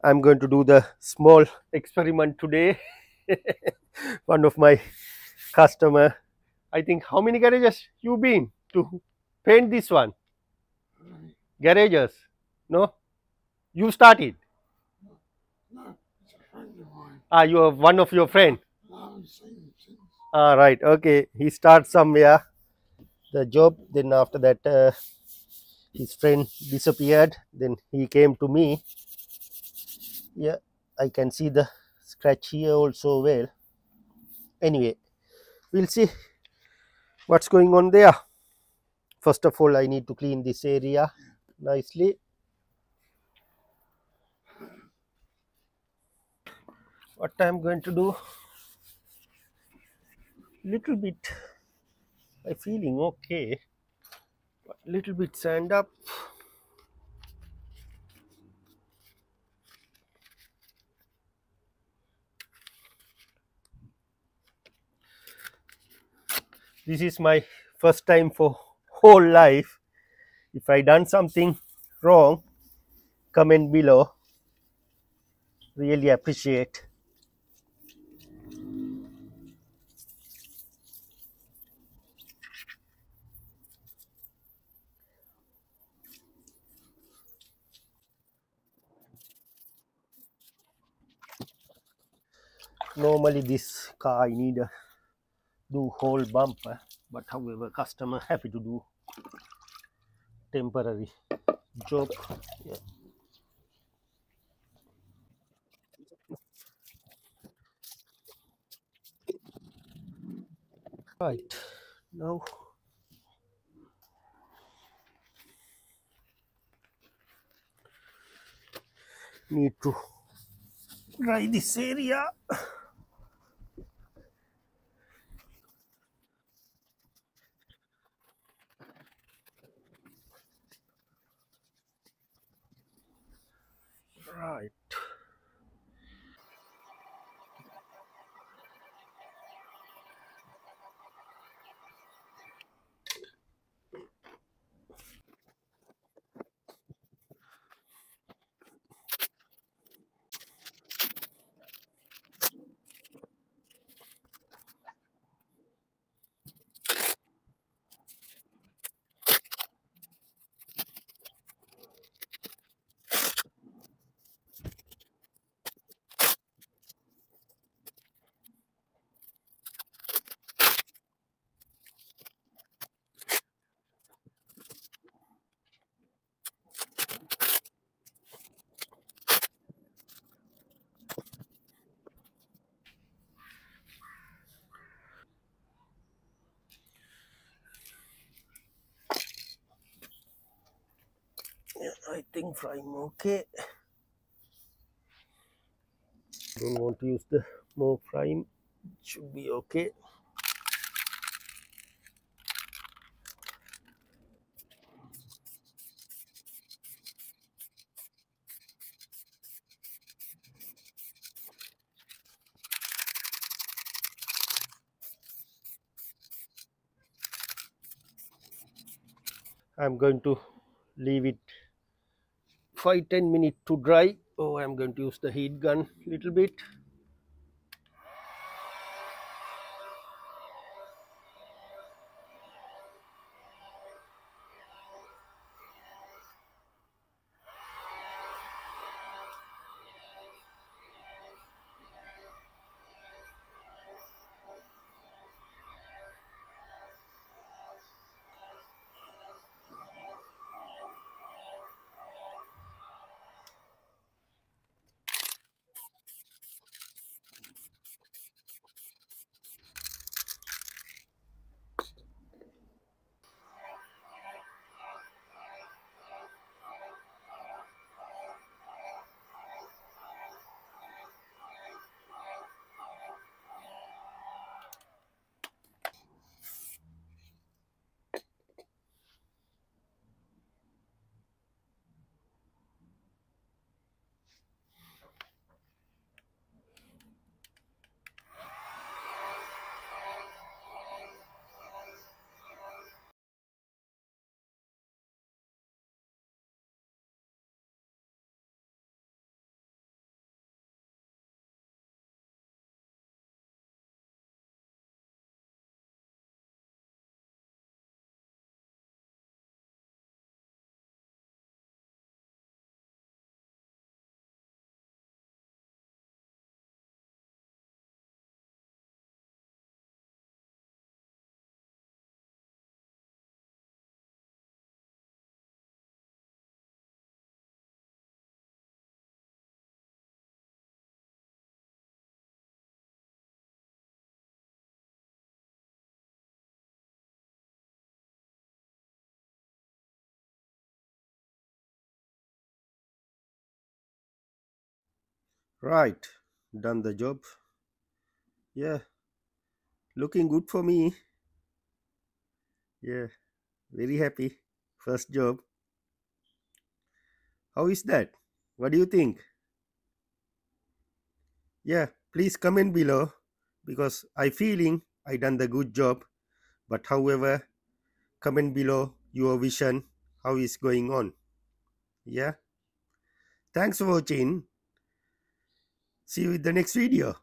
I'm going to do the small experiment today. One of my customer, I think, how many garages you been to paint this one? Garages? No, you started. Ah, you are one of your friend. Ah, right. Okay, he starts somewhere the job. Then after that, his friend disappeared. Then he came to me. Yeah, I can see the scratch here also well. Anyway, we'll see what's going on there. First of all, I need to clean this area nicely. What I'm going to do, little bit, I feeling okay, but little bit sand up. This is my first time for whole life. If I done something wrong, comment below. Really appreciate. Normally this car I need a do whole bumper, but however customer happy to do temporary job. Yeah. Right now need to dry this area. Right. Yeah, I think I'm okay. Don't want to use the more prime. Should be okay. I'm going to leave it 5–10 minutes to dry. Oh, I'm going to use the heat gun little bit. Right, done the job. Yeah, looking good for me. Yeah, very happy. First job. How is that? What do you think? Yeah, please comment below because I feeling I done the good job. But however, comment below your vision, how is going on. Yeah. Thanks for watching. See you in the next video.